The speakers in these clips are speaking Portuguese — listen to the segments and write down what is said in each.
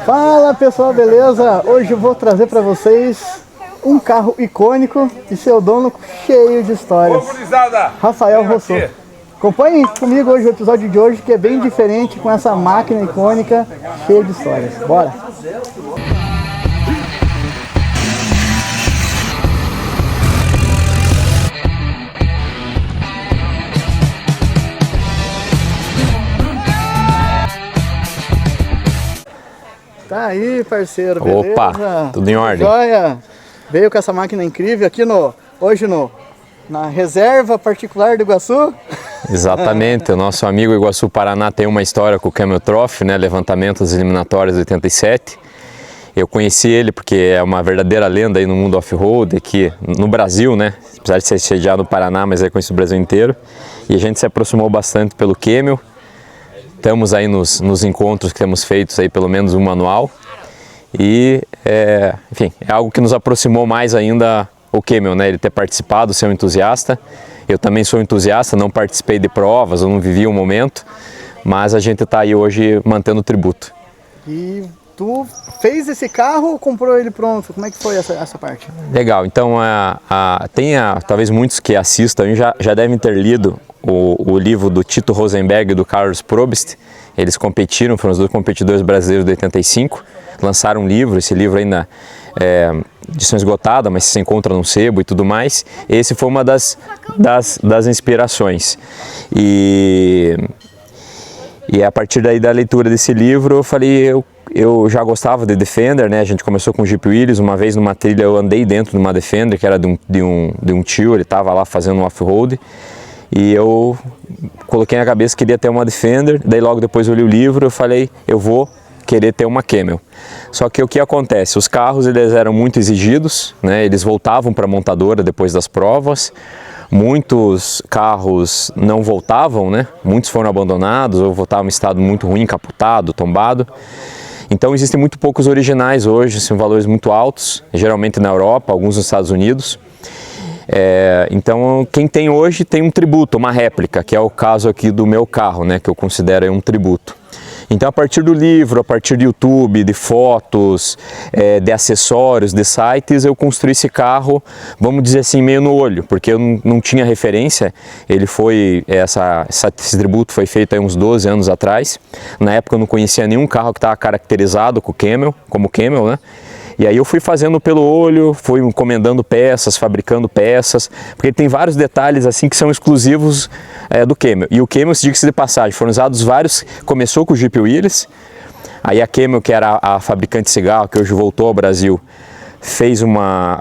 Fala pessoal, beleza? Hoje eu vou trazer para vocês um carro icônico e seu dono cheio de histórias. Rafael Rousseau. Acompanhem comigo hoje o episódio de hoje, que é bem diferente, com essa máquina icônica cheia de histórias. Bora! Tá aí, parceiro, beleza? Opa, tudo em ordem. Joia! Veio com essa máquina incrível aqui hoje na reserva particular do Iguaçu. Exatamente, o nosso amigo Iguaçu Paraná tem uma história com o Camel Trophy, né? Levantamento das eliminatórias de 87. Eu conheci ele porque é uma verdadeira lenda aí no mundo off-road, aqui no Brasil, né? Apesar de ser sediado no Paraná, mas é conhecido o Brasil inteiro. E a gente se aproximou bastante pelo Camel. Estamos aí nos encontros que temos feitos aí pelo menos um anual e, enfim, é algo que nos aproximou mais ainda o Camel, né? Ele ter participado, ser um entusiasta. Eu também sou entusiasta, não participei de provas, eu não vivi o momento, mas a gente está aí hoje mantendo o tributo. E tu fez esse carro ou comprou ele pronto? Como é que foi essa parte? Legal, então talvez muitos que assistam já devem ter lido o livro do Tito Rosenberg e do Carlos Probst. Eles competiram, foram os dois competidores brasileiros de 85, lançaram um livro, esse livro ainda é edição esgotada, mas se encontra no sebo e tudo mais. Esse foi uma das inspirações. E a partir daí da leitura desse livro, eu falei, eu já gostava de Defender, né? A gente começou com o Jeep Willys, uma vez numa trilha eu andei dentro de uma Defender, que era de um tio, ele estava lá fazendo um off-road. E eu coloquei na cabeça que queria ter uma Defender, daí logo depois eu li o livro, eu falei, eu vou querer ter uma Camel. Só que o que acontece? Os carros eles eram muito exigidos, né? Eles voltavam para a montadora depois das provas, muitos carros não voltavam, né? Muitos foram abandonados ou voltavam em estado muito ruim, capotado, tombado. Então existem muito poucos originais hoje, são valores muito altos, geralmente na Europa, alguns nos Estados Unidos. Então quem tem hoje tem um tributo, uma réplica, que é o caso aqui do meu carro, né, que eu considero um tributo. Então a partir do livro, a partir do YouTube, de fotos, de acessórios, de sites, eu construí esse carro, vamos dizer assim, meio no olho, porque eu não tinha referência. Ele foi, esse tributo foi feito há uns 12 anos atrás. Na época eu não conhecia nenhum carro que estava caracterizado como Camel, né? E aí eu fui fazendo pelo olho, fui encomendando peças, fabricando peças, porque ele tem vários detalhes assim que são exclusivos do Camel. E o Camel, diga-se de passagem, foram usados vários, começou com o Jeep Willys, aí a Camel, que era a fabricante de cigarro, que hoje voltou ao Brasil, fez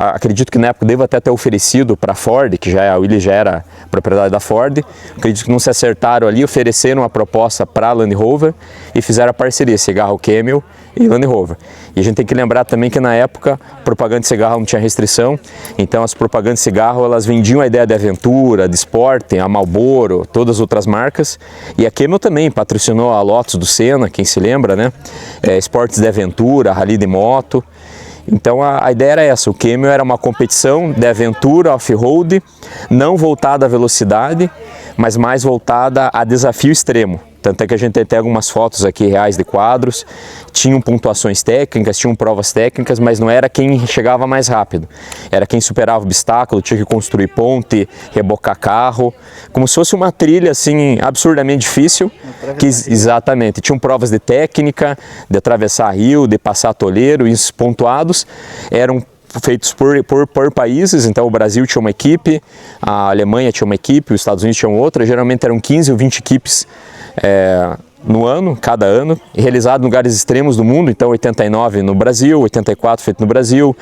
acredito que na época devo até ter oferecido para a Ford, que a Willys já era propriedade da Ford, acredito que não se acertaram ali, ofereceram uma proposta para a Land Rover e fizeram a parceria, cigarro Camel e Land Rover. E a gente tem que lembrar também que na época propaganda de cigarro não tinha restrição, então as propagandas de cigarro elas vendiam a ideia de aventura, de esporte, a Marlboro, todas as outras marcas, e a Camel também patrocinou a Lotus do Senna, quem se lembra, né? Esportes de aventura, rally de moto. Então a ideia era essa, o Camel era uma competição de aventura off-road, não voltada à velocidade, mas mais voltada a desafio extremo. Tanto é que a gente tem até algumas fotos aqui reais de quadros, tinham pontuações técnicas, tinham provas técnicas, mas não era quem chegava mais rápido. Era quem superava o obstáculo, tinha que construir ponte, rebocar carro, como se fosse uma trilha assim absurdamente difícil. Exatamente, tinham provas de técnica, de atravessar rio, de passar atoleiro, isso pontuados, eram feitos por países. Então o Brasil tinha uma equipe, a Alemanha tinha uma equipe, os Estados Unidos tinham outra, geralmente eram 15 ou 20 equipes no ano, cada ano, realizado em lugares extremos do mundo. Então 89 no Brasil, 84 feito no Brasil,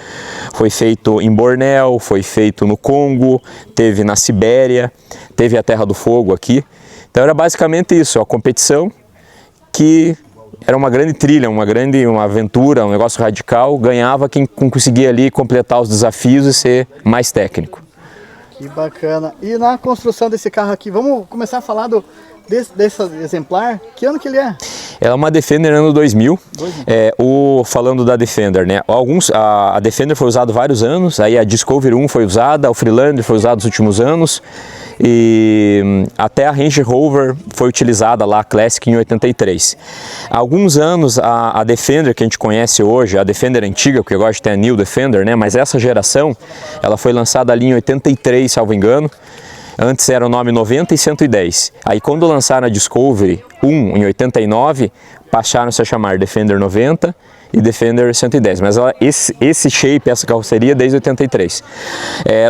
foi feito em Bornéu, foi feito no Congo, teve na Sibéria, teve a Terra do Fogo aqui. Então era basicamente isso, a competição que era uma grande trilha, uma aventura, um negócio radical, ganhava quem conseguia ali completar os desafios e ser mais técnico. Que bacana. E na construção desse carro aqui, vamos começar a falar desse exemplar, que ano que ele é? Ela é uma Defender ano 2000. Falando da Defender, né? A Defender foi usada vários anos, aí a Discovery 1 foi usada, o Freelander foi usado nos últimos anos, e até a Range Rover foi utilizada lá, a Classic, em 83. Há alguns anos a Defender que a gente conhece hoje, a Defender antiga, porque eu gosto de ter a New Defender, né? Mas essa geração, ela foi lançada ali em 83, salvo engano. Antes era o nome 90 e 110. Aí quando lançaram a Discovery 1 em 89, passaram-se a chamar Defender 90 e Defender 110. Mas esse shape, essa carroceria desde 83.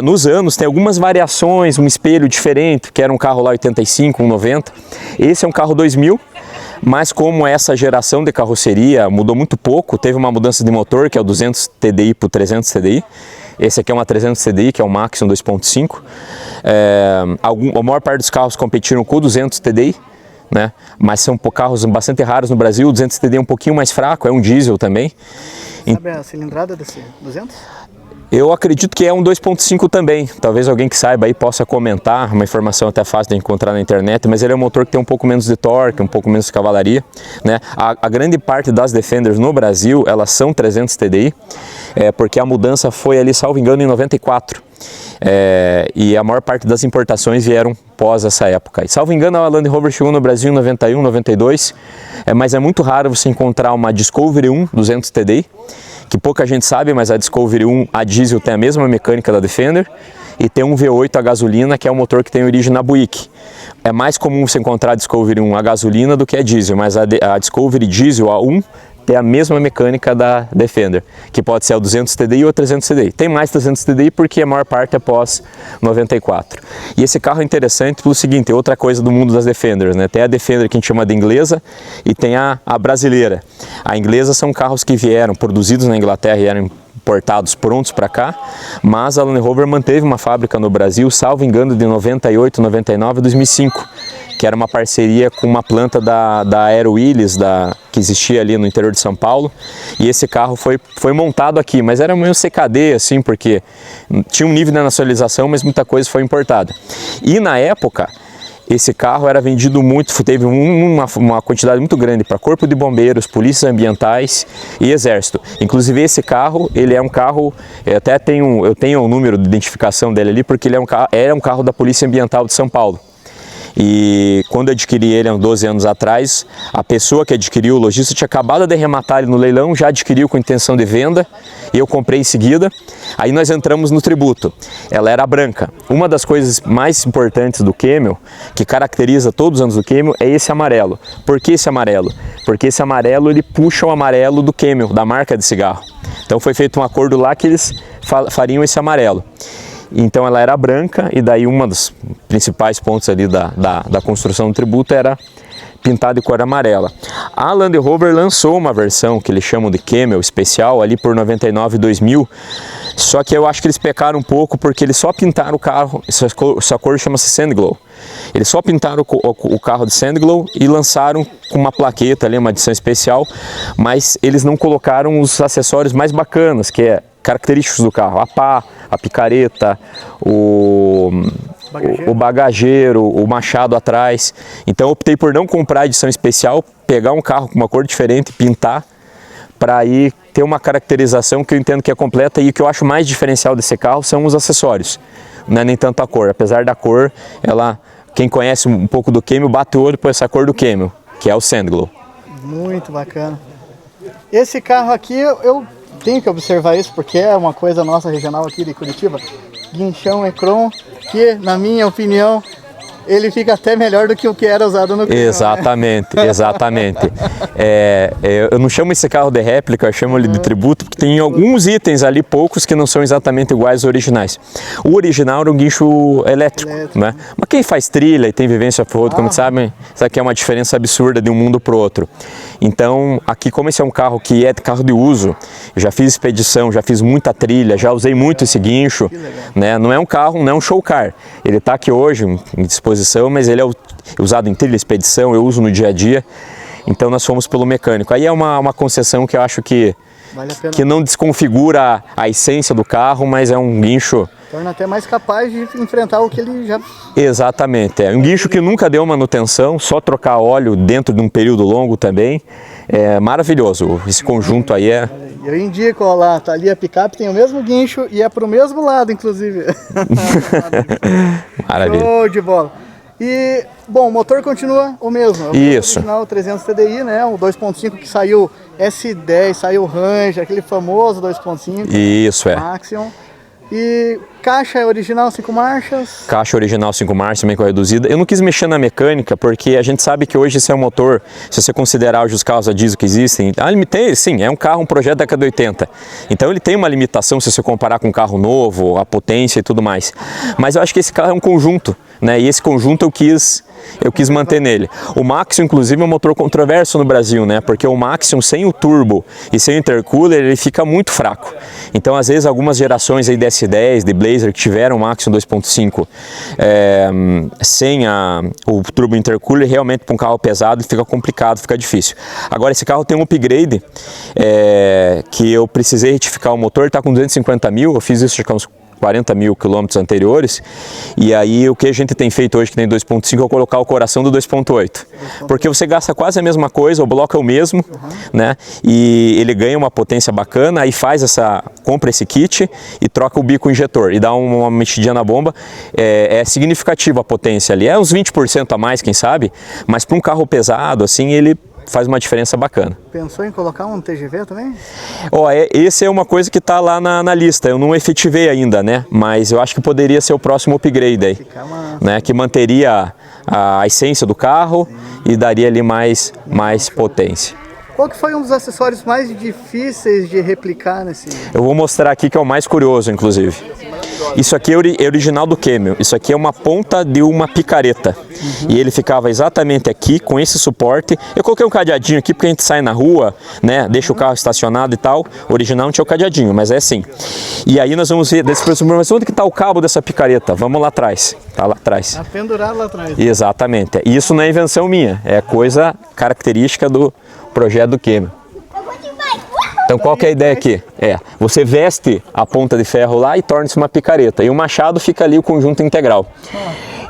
Nos anos tem algumas variações, um espelho diferente, que era um carro lá 85, um 90. Esse é um carro 2000. Mas como essa geração de carroceria mudou muito pouco, teve uma mudança de motor, que é o 200 TDI para o 300 TDI. Esse aqui é uma 300 TDI, que é o Maxxum 2.5. A maior parte dos carros competiram com o 200 TDI, né? Mas são carros bastante raros no Brasil. O 200 TDI é um pouquinho mais fraco, é um diesel também. Sabe a cilindrada desse 200? Eu acredito que é um 2.5 também. Talvez alguém que saiba aí possa comentar, uma informação até fácil de encontrar na internet, mas ele é um motor que tem um pouco menos de torque, um pouco menos de cavalaria, né? A grande parte das Defenders no Brasil, elas são 300 TDI, porque a mudança foi ali, salvo engano, em 94. E a maior parte das importações vieram pós essa época. E, salvo engano, a Land Rover chegou no Brasil em 91, 92, mas é muito raro você encontrar uma Discovery 1 200 TDI, que pouca gente sabe, mas a Discovery 1 a diesel tem a mesma mecânica da Defender, e tem um V8 a gasolina, que é um motor que tem origem na Buick. É mais comum você encontrar a Discovery 1 a gasolina do que a diesel, mas a Discovery diesel A1 tem a mesma mecânica da Defender, que pode ser a 200 TDI ou a 300 TDI. Tem mais 300 TDI porque a maior parte é pós 94. E esse carro é interessante pelo seguinte, outra coisa do mundo das Defenders, né? Tem a Defender que a gente chama de inglesa e tem a brasileira. A inglesa são carros que vieram produzidos na Inglaterra e eram importados prontos para cá, mas a Land Rover manteve uma fábrica no Brasil, salvo engano, de 98, 99 e 2005. Que era uma parceria com uma planta da Aero Willis, que existia ali no interior de São Paulo, e esse carro foi montado aqui, mas era meio CKD, assim, porque tinha um nível de nacionalização, mas muita coisa foi importada. E na época, esse carro era vendido muito, teve uma quantidade muito grande para Corpo de Bombeiros, polícias ambientais e Exército. Inclusive esse carro, ele é um carro, eu tenho o número de identificação dele ali, porque ele era um carro da Polícia Ambiental de São Paulo. E quando eu adquiri ele há uns 12 anos atrás, a pessoa que adquiriu, o lojista, tinha acabado de arrematar ele no leilão, já adquiriu com intenção de venda, e eu comprei em seguida. Aí nós entramos no tributo. Ela era branca. Uma das coisas mais importantes do Camel, que caracteriza todos os anos do Camel, é esse amarelo. Por que esse amarelo? Porque esse amarelo, ele puxa o amarelo do Camel, da marca de cigarro. Então foi feito um acordo lá que eles fariam esse amarelo. Então ela era branca, e daí um dos principais pontos ali da construção do tributo era pintada de cor amarela. A Land Rover lançou uma versão que eles chamam de Camel especial ali por 99 e 2000, só que eu acho que eles pecaram um pouco porque eles só pintaram o carro, essa cor chama-se Sand Glow. Eles só pintaram o carro de Sand Glow e lançaram com uma plaqueta ali, uma edição especial, mas eles não colocaram os acessórios mais bacanas, que é característicos do carro, a pá, a picareta, o bagageiro, o machado atrás. Então eu optei por não comprar a edição especial, pegar um carro com uma cor diferente, pintar, para aí ter uma caracterização que eu entendo que é completa. E o que eu acho mais diferencial desse carro são os acessórios, não é nem tanto a cor. Apesar da cor, quem conhece um pouco do Camel bate o olho por essa cor do Camel, que é o Sand Glow. Muito bacana. Esse carro aqui eu tenho que observar isso porque é uma coisa nossa regional aqui de Curitiba. Guinchão Ecron, que na minha opinião ele fica até melhor do que o que era usado no carro. Exatamente, né? Exatamente. Eu não chamo esse carro de réplica, eu chamo ele de tributo, porque tem alguns itens ali, poucos, que não são exatamente iguais aos originais. O original era um guincho elétrico, né? Mas quem faz trilha e tem vivência off-road, como sabem, isso aqui é uma diferença absurda de um mundo para o outro. Então, aqui, como esse é um carro que é carro de uso, eu já fiz expedição, já fiz muita trilha, já usei muito esse guincho, né? Não é um carro, não é um show car. Ele está aqui hoje em disposição, mas ele é usado em trilha, expedição, eu uso no dia a dia. Então nós fomos pelo mecânico. Aí é uma concessão que eu acho que não desconfigura a essência do carro, mas é um guincho Torna até mais capaz de enfrentar o que ele já... Exatamente, um guincho que nunca deu manutenção, só trocar óleo dentro de um período longo também, é maravilhoso, esse conjunto aí é... Eu indico, ó lá, tá ali a picape, tem o mesmo guincho e é pro mesmo lado, inclusive. Maravilha. Show de bola. E, bom, o motor continua o mesmo. Isso. O original 300 TDI, né? O 2.5 que saiu S10, saiu Ranger, aquele famoso 2.5. Isso, é. Maxion. E caixa é original 5 marchas? Caixa original 5 marchas, também com reduzida. Eu não quis mexer na mecânica, porque a gente sabe que hoje esse é um motor, se você considerar hoje os carros a diesel que existem, ele tem, sim, é um carro, um projeto da década de 80. Então ele tem uma limitação se você comparar com um carro novo, a potência e tudo mais. Mas eu acho que esse carro é um conjunto, né? E esse conjunto eu quis manter nele. O Maxion, inclusive, é um motor controverso no Brasil, né? Porque o Maxion sem o turbo e sem o intercooler, ele fica muito fraco. Então, às vezes, algumas gerações aí de S10, de Blazer, que tiveram o Maxion 2.5 sem o turbo intercooler, realmente para um carro pesado fica complicado, fica difícil. Agora, esse carro tem um upgrade que eu precisei retificar o motor, está com 250 mil, eu fiz isso com uns 40 mil quilômetros anteriores, e aí o que a gente tem feito hoje que tem 2.5 é colocar o coração do 2.8, porque você gasta quase a mesma coisa, o bloco é o mesmo, né, e ele ganha uma potência bacana, aí compra esse kit e troca o bico injetor e dá uma mexidinha na bomba, é significativa a potência ali, é uns 20% a mais, quem sabe, mas para um carro pesado assim ele faz uma diferença bacana. Pensou em colocar um TGV também? Esse é uma coisa que está lá na lista, eu não efetivei ainda, né? Mas eu acho que poderia ser o próximo upgrade aí, né? Que manteria a essência do carro e daria ali mais potência. Qual que foi um dos acessórios mais difíceis de replicar nesse... Eu vou mostrar aqui que é o mais curioso, inclusive. Isso aqui é original do Camel, isso aqui é uma ponta de uma picareta. E ele ficava exatamente aqui com esse suporte. Eu coloquei um cadeadinho aqui porque a gente sai na rua, né, deixa o carro estacionado e tal. O original não tinha o cadeadinho, mas é assim. E aí nós vamos ver, mas onde que está o cabo dessa picareta? Vamos lá atrás, tá lá atrás. Tá pendurado lá atrás. Exatamente, isso não é invenção minha, é coisa característica do projeto do Camel. Então qual que é a ideia aqui? Você veste a ponta de ferro lá e torna-se uma picareta. E o machado fica ali o conjunto integral.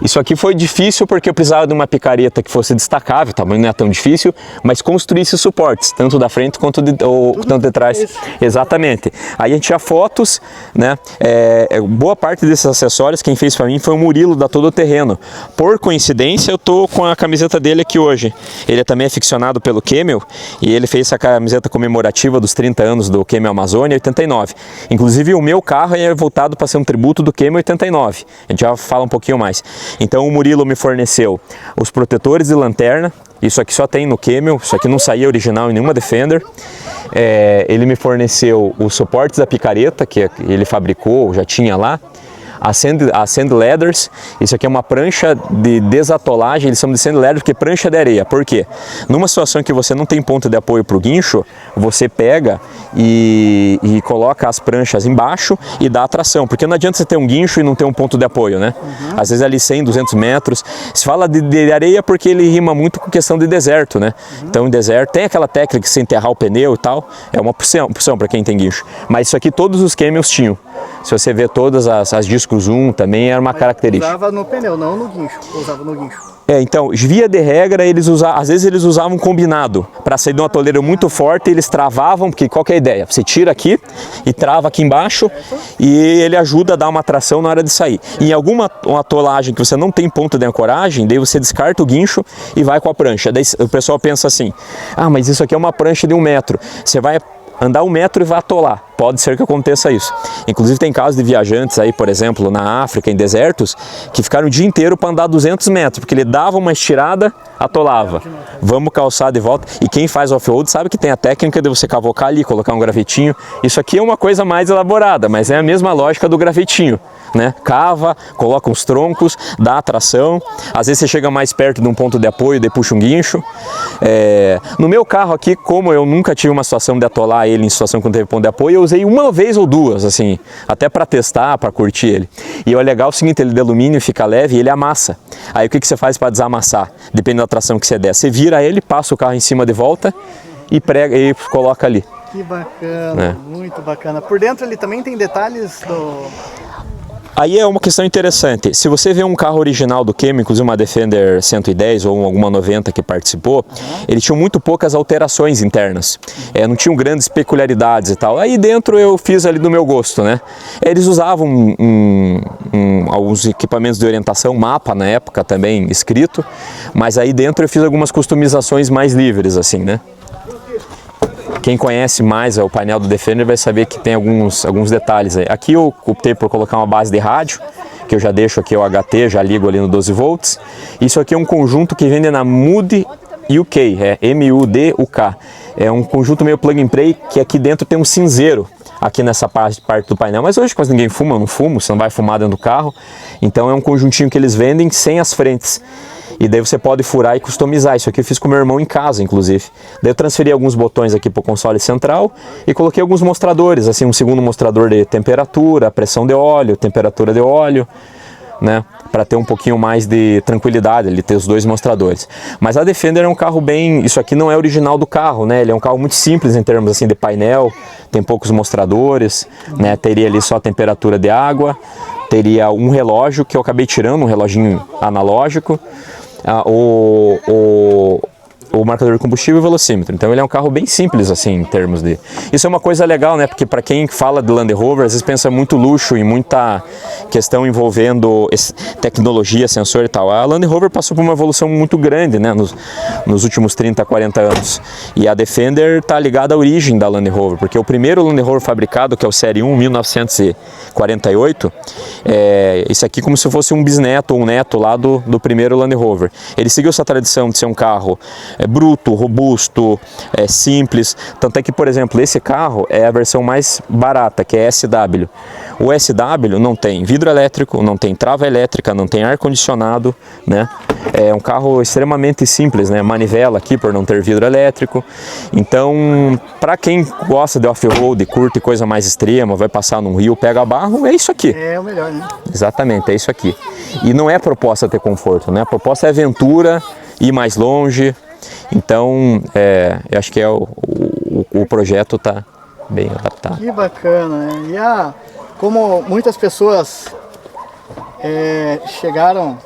Isso aqui foi difícil porque eu precisava de uma picareta que fosse destacável, o tamanho não é tão difícil, mas construísse suportes, tanto da frente quanto tanto de trás. Exatamente. Aí a gente tinha fotos, né? Boa parte desses acessórios quem fez para mim foi o Murilo da Todo Terreno. Por coincidência eu tô com a camiseta dele aqui hoje. Ele também é ficcionado pelo Camel e ele fez essa camiseta comemorativa dos 30 anos do Camel Amazônia 89. Inclusive o meu carro é voltado para ser um tributo do Camel 89. A gente já fala um pouquinho mais. Então o Murilo me forneceu os protetores de lanterna, isso aqui só tem no Camel, isso aqui não saía original em nenhuma Defender. Ele me forneceu os suportes da picareta, que ele fabricou, já tinha lá. A Sand Ladders, isso aqui é uma prancha de desatolagem, eles chamam de Sand Ladders porque é prancha de areia. Por quê? Numa situação que você não tem ponto de apoio para o guincho, você pega e coloca as pranchas embaixo e dá tração, porque não adianta você ter um guincho e não ter um ponto de apoio, né? Às vezes ali 100, 200 metros, se fala de areia porque ele rima muito com questão de deserto, né? Então em deserto tem aquela técnica de se enterrar o pneu e tal, é uma opção para quem tem guincho, mas isso aqui todos os Camels tinham. Se você vê todas as discos zoom também era uma característica. Usava no pneu, não no guincho. Usava no guincho. Então, via de regra, às vezes eles usavam combinado. Para sair de um atoleiro muito forte, eles travavam, porque qual que é a ideia? Você tira aqui e trava aqui embaixo e ele ajuda a dar uma tração na hora de sair. Em alguma atolagem que você não tem ponto de ancoragem, daí você descarta o guincho e vai com a prancha. Daí o pessoal pensa assim, mas isso aqui é uma prancha de 1 metro. Você vai andar 1 metro e vai atolar. Pode ser que aconteça isso. Inclusive tem casos de viajantes aí, por exemplo, na África, em desertos, que ficaram o dia inteiro para andar 200 metros, porque ele dava uma estirada, atolava. Vamos calçar de volta. E quem faz off-road sabe que tem a técnica de você cavocar ali, colocar um gravetinho. Isso aqui é uma coisa mais elaborada, mas é a mesma lógica do gravetinho, né? Cava, coloca uns troncos, dá a tração. Às vezes você chega mais perto de um ponto de apoio, daí puxa um guincho. No meu carro aqui, como eu nunca tive uma situação de atolar ele em situação que não teve ponto de apoio, eu usei uma vez ou duas, assim, até para testar, para curtir ele. E o legal é o seguinte, ele de alumínio fica leve e ele amassa. Aí o que você faz para desamassar? Depende da tração que você der. Você vira ele, passa o carro em cima de volta e prega e coloca ali. Que bacana, muito bacana. Por dentro ele também tem detalhes do... Aí é uma questão interessante. Se você vê um carro original do Cayman, inclusive uma Defender 110 ou alguma 90 que participou, eles tinham muito poucas alterações internas. Não tinham grandes peculiaridades e tal. Aí dentro eu fiz ali do meu gosto, né? Eles usavam alguns equipamentos de orientação, mapa na época também escrito, mas aí dentro eu fiz algumas customizações mais livres, assim, né? Quem conhece mais o painel do Defender vai saber que tem alguns detalhes aí. Aqui eu optei por colocar uma base de rádio, que eu já deixo aqui o HT, já ligo ali no 12 volts. Isso aqui é um conjunto que vende na Mood UK, M-U-D-U-K. É um conjunto meio plug and play, que aqui dentro tem um cinzeiro, aqui nessa parte do painel. Mas hoje quase ninguém fuma, eu não fumo, você não vai fumar dentro do carro. Então é um conjuntinho que eles vendem sem as frentes. E daí você pode furar e customizar. Isso aqui eu fiz com meu irmão em casa, inclusive. Daí eu transferi alguns botões aqui para o console central e coloquei alguns mostradores, assim, um segundo mostrador de temperatura, pressão de óleo, temperatura de óleo, né? Para ter um pouquinho mais de tranquilidade, ele ter os dois mostradores. Mas a Defender é um carro bem... Isso aqui não é original do carro, né? Ele é um carro muito simples em termos assim de painel, tem poucos mostradores, né? Teria ali só a temperatura de água, teria um relógio que eu acabei tirando, um reloginho analógico, o marcador de combustível e o velocímetro. Então ele é um carro bem simples assim em termos de... Isso é uma coisa legal, né? Porque para quem fala de Land Rover, às vezes pensa muito luxo e muita questão envolvendo tecnologia, sensor e tal. A Land Rover passou por uma evolução muito grande, né? Nos últimos 30, 40 anos. E a Defender está ligada à origem da Land Rover, porque o primeiro Land Rover fabricado, que é o Série 1, 1948, isso aqui como se fosse um bisneto ou um neto lá do primeiro Land Rover. Ele seguiu essa tradição de ser um carro bruto, robusto, simples. Tanto é que, por exemplo, esse carro é a versão mais barata, que é SW. O SW não tem vidro elétrico, não tem trava elétrica, não tem ar-condicionado, né? É um carro extremamente simples, né? Manivela aqui por não ter vidro elétrico. Então, para quem gosta de off-road, curte coisa mais extrema, vai passar num rio, pega barro, é isso aqui. É o melhor, né? Exatamente, é isso aqui. E não é proposta ter conforto, né? A proposta é aventura, ir mais longe. Então, eu acho que o projeto está bem adaptado. Que bacana, né? E como muitas pessoas chegaram...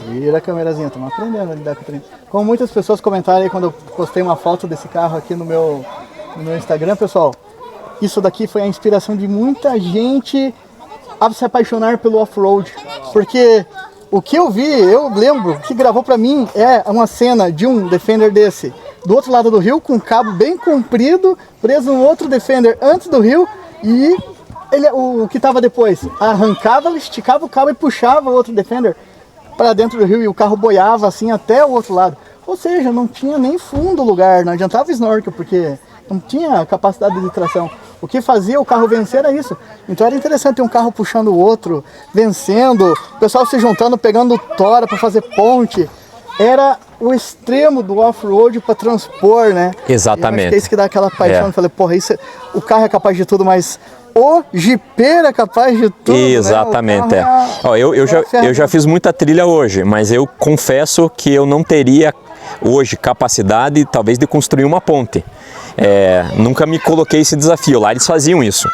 Vira a câmerazinha, estamos aprendendo a lidar com o trem. Como muitas pessoas comentaram aí quando eu postei uma foto desse carro aqui no meu Instagram, pessoal, isso daqui foi a inspiração de muita gente a se apaixonar pelo off-road. Porque o que eu vi, eu lembro, que gravou pra mim é uma cena de um Defender desse do outro lado do rio, com um cabo bem comprido, preso no outro Defender antes do rio, e o que tava depois arrancava, esticava o cabo e puxava o outro Defender para dentro do rio e o carro boiava assim até o outro lado. Ou seja, não tinha nem fundo o lugar, não adiantava snorkel porque não tinha capacidade de tração. O que fazia o carro vencer era isso. Então era interessante ter um carro puxando o outro, vencendo, o pessoal se juntando, pegando tora para fazer ponte. Era o extremo do off-road para transpor, né? Exatamente. E acho que é isso que dá aquela paixão. Eu falei, porra, o carro é capaz de tudo, mas o jipeiro é capaz de tudo. Exatamente. Né? Eu já fiz muita trilha hoje, mas eu confesso que eu não teria hoje capacidade, talvez, de construir uma ponte. Nunca me coloquei esse desafio, lá eles faziam isso.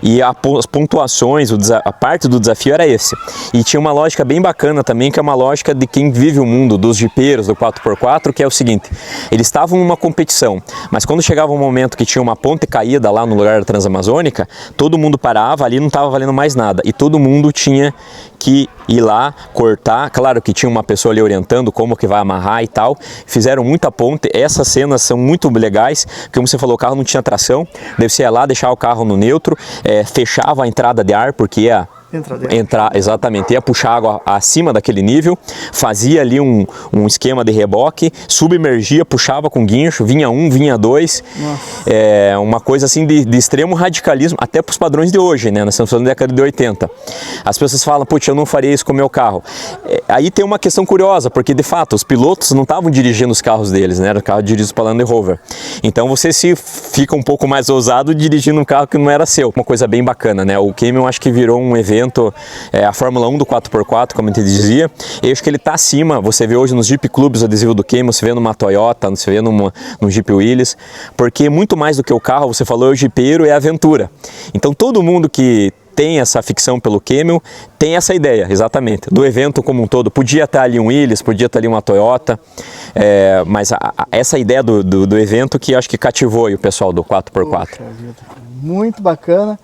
E as pontuações, a parte do desafio era esse. E tinha uma lógica bem bacana também, que é uma lógica de quem vive o mundo dos jipeiros, do 4x4, que é o seguinte: eles estavam numa competição, mas quando chegava um momento que tinha uma ponte caída lá no lugar da Transamazônica, todo mundo parava, ali não estava valendo mais nada, e todo mundo tinha que ir lá, cortar. Claro que tinha uma pessoa ali orientando como que vai amarrar e tal. Fizeram muita ponte. Essas cenas são muito legais, porque como você falou, o carro não tinha tração, daí você ia lá, deixar o carro no neutro, fechava a entrada de ar, porque ia exatamente, ia puxar água acima daquele nível, fazia ali um esquema de reboque, submergia, puxava com guincho, vinha um, vinha dois. Uma coisa assim de extremo radicalismo, até para os padrões de hoje, né? Nós estamos falando da década de 80. As pessoas falam, putz, eu não faria isso com o meu carro. Aí tem uma questão curiosa, porque de fato os pilotos não estavam dirigindo os carros deles, né? Era o carro dirigido pela Land Rover. Então você fica um pouco mais ousado dirigindo um carro que não era seu. Uma coisa bem bacana, né? O Cayman, eu acho que virou um evento, a Fórmula 1 do 4x4, como a gente dizia. Eu acho que ele está acima. Você vê hoje nos Jeep Clubs o adesivo do Cayman, você vê numa Toyota, você vê num Jeep Willys, porque muito mais do que o carro, você falou, é o jipeiro, é a aventura. Então todo mundo que tem essa ficção pelo Camel, tem essa ideia, exatamente, do evento como um todo. Podia estar ali um Willys, podia estar ali uma Toyota, mas essa ideia do evento que acho que cativou aí o pessoal do 4x4. Muito bacana.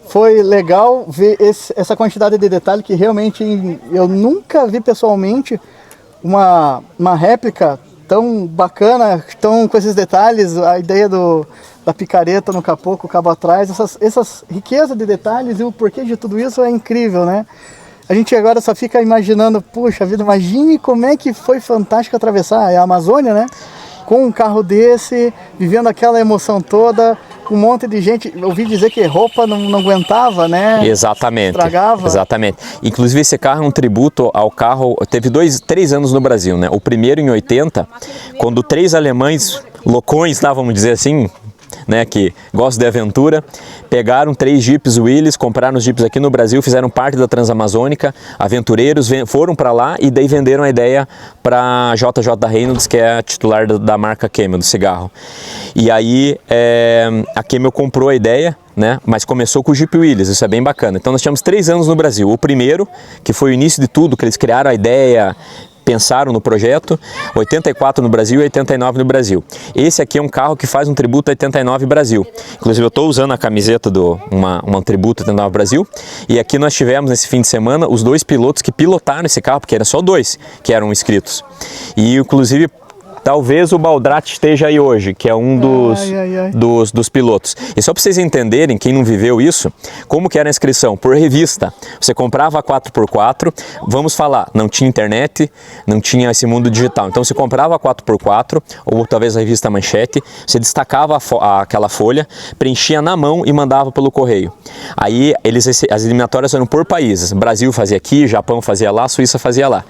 Foi legal ver essa quantidade de detalhe que realmente eu nunca vi pessoalmente uma réplica tão bacana, tão com esses detalhes, a ideia da picareta no capô, com o cabo atrás, essas riquezas de detalhes e o porquê de tudo isso é incrível, né? A gente agora só fica imaginando, puxa vida, imagine como é que foi fantástico atravessar a Amazônia, né? Com um carro desse, vivendo aquela emoção toda, um monte de gente, eu ouvi dizer que roupa não aguentava, né? Exatamente. Estragava. Exatamente. Inclusive esse carro é um tributo ao carro, teve 3 anos no Brasil, né? O primeiro em 80, quando 3 alemães loucões, vamos dizer assim, né, que gostam de aventura, pegaram 3 Jeeps Willys, compraram os Jeeps aqui no Brasil, fizeram parte da Transamazônica, aventureiros foram para lá e daí venderam a ideia para JJ Reynolds, que é a titular da marca Camel, do cigarro. E aí a Camel comprou a ideia, né, mas começou com o Jeep Willys, isso é bem bacana. Então nós tínhamos 3 anos no Brasil, o primeiro, que foi o início de tudo, que eles criaram a ideia, pensaram no projeto, 84 no Brasil e 89 no Brasil. Esse aqui é um carro que faz um tributo a 89 Brasil. Inclusive eu estou usando a camiseta uma tributo a 89 Brasil, e aqui nós tivemos nesse fim de semana os 2 pilotos que pilotaram esse carro, porque eram só 2 que eram inscritos. E inclusive talvez o Baldrati esteja aí hoje, que é um dos pilotos. E só para vocês entenderem, quem não viveu isso, como que era a inscrição? Por revista. Você comprava a 4x4, vamos falar, não tinha internet, não tinha esse mundo digital. Então você comprava a 4x4, ou talvez a revista Manchete, você destacava aquela folha, preenchia na mão e mandava pelo correio. Aí as eliminatórias eram por países. Brasil fazia aqui, Japão fazia lá, Suíça fazia lá.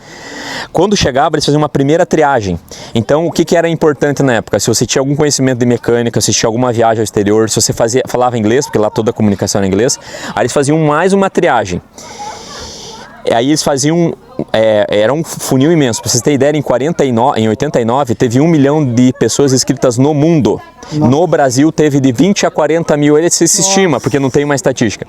Quando chegava, eles faziam uma primeira triagem. Então, o que era importante na época? Se você tinha algum conhecimento de mecânica, se tinha alguma viagem ao exterior, se você falava inglês, porque lá toda a comunicação era em inglês, aí eles faziam mais uma triagem. Aí eles faziam, era um funil imenso. Para vocês terem ideia, em 89 teve 1 milhão de pessoas inscritas no mundo. Nossa. No Brasil teve de 20 a 40 mil, ele se estima, porque não tem uma estatística.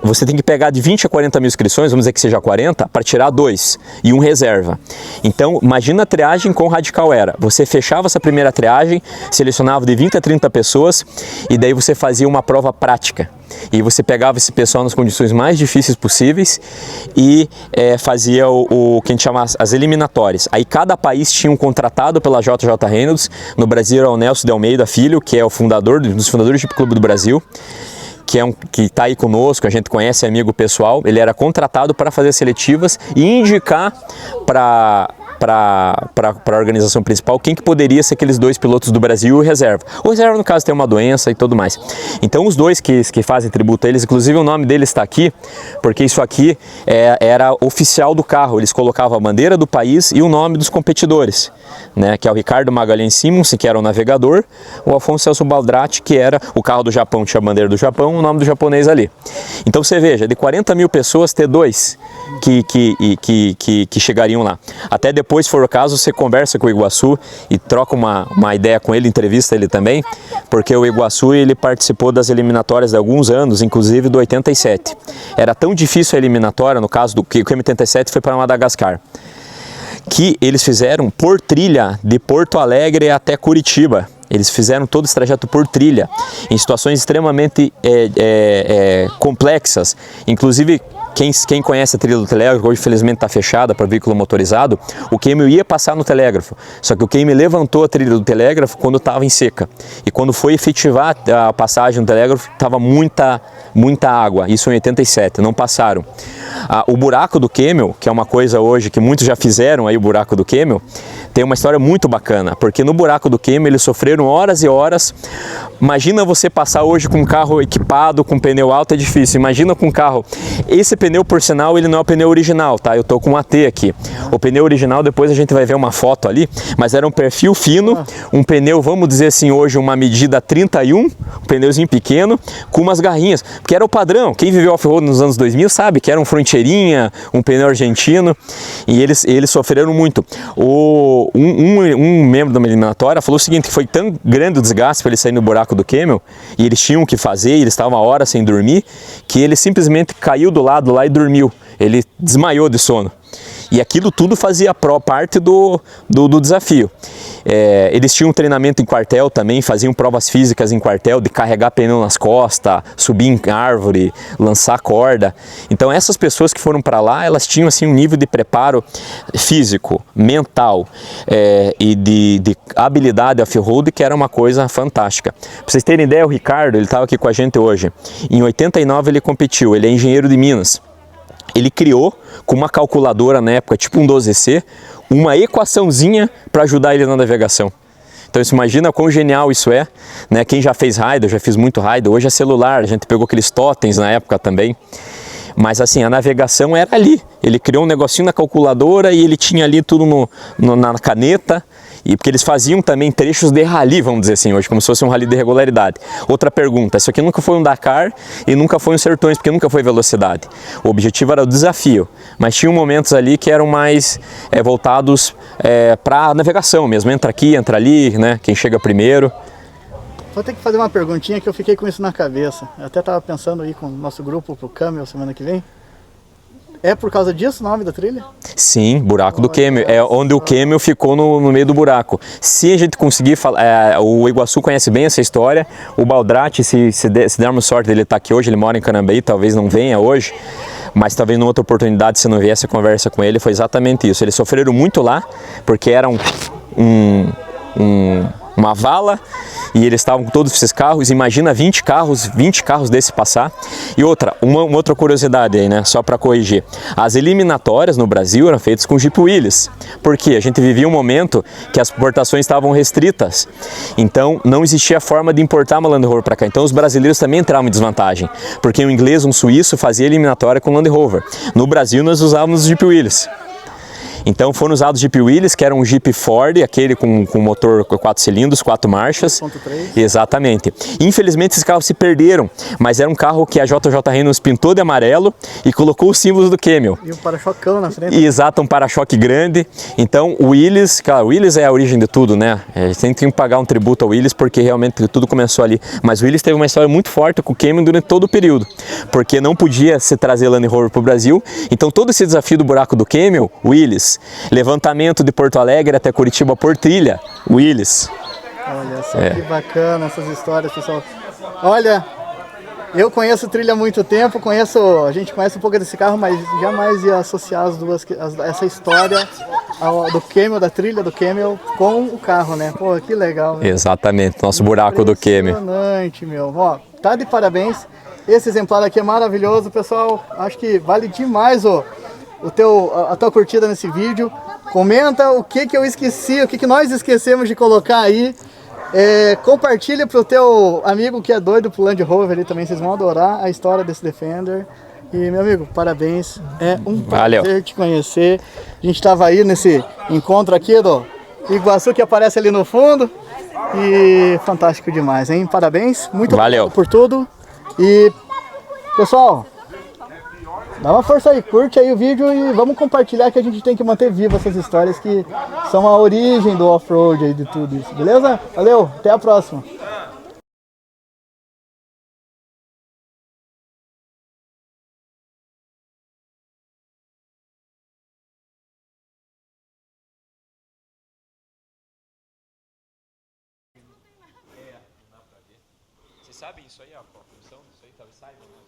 Você tem que pegar de 20 a 40 mil inscrições, vamos dizer que seja 40, para tirar 2 e um reserva. Então, imagina a triagem com radical era. Você fechava essa primeira triagem, selecionava de 20 a 30 pessoas e daí você fazia uma prova prática. E você pegava esse pessoal nas condições mais difíceis possíveis e fazia o que a gente chama as eliminatórias. Aí cada país tinha um contratado pela JJ Reynolds. No Brasil era o Nelson de Almeida Filho, que é o fundador, um dos fundadores do Jeep Clube do Brasil, que está aí conosco, a gente conhece, é amigo pessoal. Ele era contratado para fazer seletivas e indicar para a organização principal quem que poderia ser aqueles 2 pilotos do Brasil e o reserva. O reserva, no caso, tem uma doença e tudo mais. Então, os 2 que fazem tributo a eles, inclusive o nome deles está aqui, porque isso aqui era oficial do carro. Eles colocavam a bandeira do país e o nome dos competidores, né? Que é o Ricardo Magalhães Simonsen, que era o navegador, o Afonso Celso Baldrati, que era o carro do Japão, tinha a bandeira do Japão, o nome do japonês ali. Então, você veja, de 40 mil pessoas, ter 2 que chegariam lá. Até depois, se for o caso, você conversa com o Iguaçu e troca uma ideia com ele, entrevista ele também, porque o Iguaçu ele participou das eliminatórias de alguns anos, inclusive do 87. Era tão difícil a eliminatória, no caso do que o M87 foi para Madagascar, que eles fizeram por trilha de Porto Alegre até Curitiba. Eles fizeram todo esse trajeto por trilha, em situações extremamente complexas. Inclusive, quem conhece a trilha do telégrafo, hoje felizmente está fechada para veículo motorizado, o Camel ia passar no telégrafo, só que o Camel levantou a trilha do telégrafo quando estava em seca. E quando foi efetivar a passagem no telégrafo, estava muita água, isso em 87, não passaram. O buraco do Camel, que é uma coisa hoje que muitos já fizeram, aí o buraco do Camel, tem uma história muito bacana, porque no buraco do Camel eles sofreram horas e horas. Imagina você passar hoje com um carro equipado, com pneu alto, é difícil. Imagina com um carro, esse pneu, por sinal, ele não é o pneu original, tá? Eu tô com um AT aqui. O pneu original, depois a gente vai ver uma foto ali, mas era um perfil fino, um pneu, vamos dizer assim, hoje uma medida 31, um pneuzinho pequeno, com umas garrinhas, porque era o padrão. Quem viveu off-road nos anos 2000 sabe que era um fronteirinha, um pneu argentino, e eles sofreram muito. Um membro da eliminatória falou o seguinte, que foi tão grande o desgaste para ele sair no buraco buraco do Camel, e eles tinham que fazer, e eles estavam há horas sem dormir, que ele simplesmente caiu do lado lá e dormiu. Ele desmaiou de sono. E aquilo tudo fazia parte do desafio. Eles tinham treinamento em quartel também, faziam provas físicas em quartel de carregar pneu nas costas, subir em árvore, lançar corda. Então essas pessoas que foram para lá, elas tinham assim um nível de preparo físico, mental e de habilidade off-road que era uma coisa fantástica. Para vocês terem ideia, o Ricardo, ele estava aqui com a gente hoje. Em 89 ele competiu, ele é engenheiro de Minas. Ele criou, com uma calculadora na época, tipo um 12C, uma equaçãozinha para ajudar ele na navegação. Então você imagina quão genial isso é, né? Quem já fez raid, eu já fiz muito raid, hoje é celular, a gente pegou aqueles totens na época também. Mas assim, a navegação era ali. Ele criou um negocinho na calculadora e ele tinha ali tudo na caneta. E porque eles faziam também trechos de rally, vamos dizer assim, hoje, como se fosse um rally de regularidade. Outra pergunta, isso aqui nunca foi um Dakar e nunca foi um Sertões, porque nunca foi velocidade. O objetivo era o desafio, mas tinham momentos ali que eram mais voltados para navegação mesmo, entra aqui, entra ali, né? Quem chega primeiro. Vou ter que fazer uma perguntinha que eu fiquei com isso na cabeça. Eu até estava pensando ir com o nosso grupo pro Camel semana que vem. É por causa disso o nome da trilha? Sim, buraco do Camel, é onde o Camel ficou no meio do buraco. Se a gente conseguir falar, o Iguaçu conhece bem essa história, o Baldrati, se dermos sorte dele estar aqui hoje, ele mora em Canambeí, talvez não venha hoje, mas talvez numa outra oportunidade, se não viesse a conversa com ele, foi exatamente isso. Eles sofreram muito lá, porque era uma vala e eles estavam com todos esses carros. Imagina 20 carros desse passar. E uma outra curiosidade aí, né, só para corrigir, as eliminatórias no Brasil eram feitas com Jeep Willys, porque a gente vivia um momento que as exportações estavam restritas, então não existia forma de importar uma Land Rover para cá. Então os brasileiros também entravam em desvantagem, porque um inglês, um suíço fazia eliminatória com Land Rover. No Brasil nós usávamos Jeep Willys. Então foram usados Jeep Willys, que era um Jeep Ford, aquele com motor 4 cilindros, 4 marchas. 2.3. Exatamente. Infelizmente esses carros se perderam, mas era um carro que a JJ Reynolds pintou de amarelo e colocou os símbolos do Camel. E um para-chocão na frente. Exato, um para-choque grande. Então o Willys, cara, o Willys é a origem de tudo, né? A gente tem que pagar um tributo ao Willys porque realmente tudo começou ali. Mas o Willys teve uma história muito forte com o Camel durante todo o período, porque não podia se trazer Land Rover para o Brasil. Então todo esse desafio do buraco do Camel, Willys. Levantamento de Porto Alegre até Curitiba por trilha, Willys. Olha só que bacana essas histórias, pessoal. Olha, eu conheço trilha há muito tempo, a gente conhece um pouco desse carro, mas jamais ia associar essa história do Camel, da trilha do Camel com o carro, né? Pô, que legal, né? Exatamente, nosso buraco do Camel. Impressionante, meu. Ó, tá de parabéns. Esse exemplar aqui é maravilhoso, pessoal. Acho que vale demais a tua curtida nesse vídeo. Comenta o que eu esqueci, o que nós esquecemos de colocar aí. Compartilha pro teu amigo que é doido pro Land Rover ali também, vocês vão adorar a história desse Defender. E meu amigo, parabéns, é um prazer te conhecer. A gente estava aí nesse encontro aqui do Iguaçu que aparece ali no fundo. E fantástico demais, hein? Parabéns, muito obrigado por tudo. E pessoal, dá uma força aí, curte aí o vídeo e vamos compartilhar, que a gente tem que manter viva essas histórias que são a origem do off-road e de tudo isso, beleza? Valeu, até a próxima! Vocês sabem isso aí, a função disso aí, talvez saibam, né?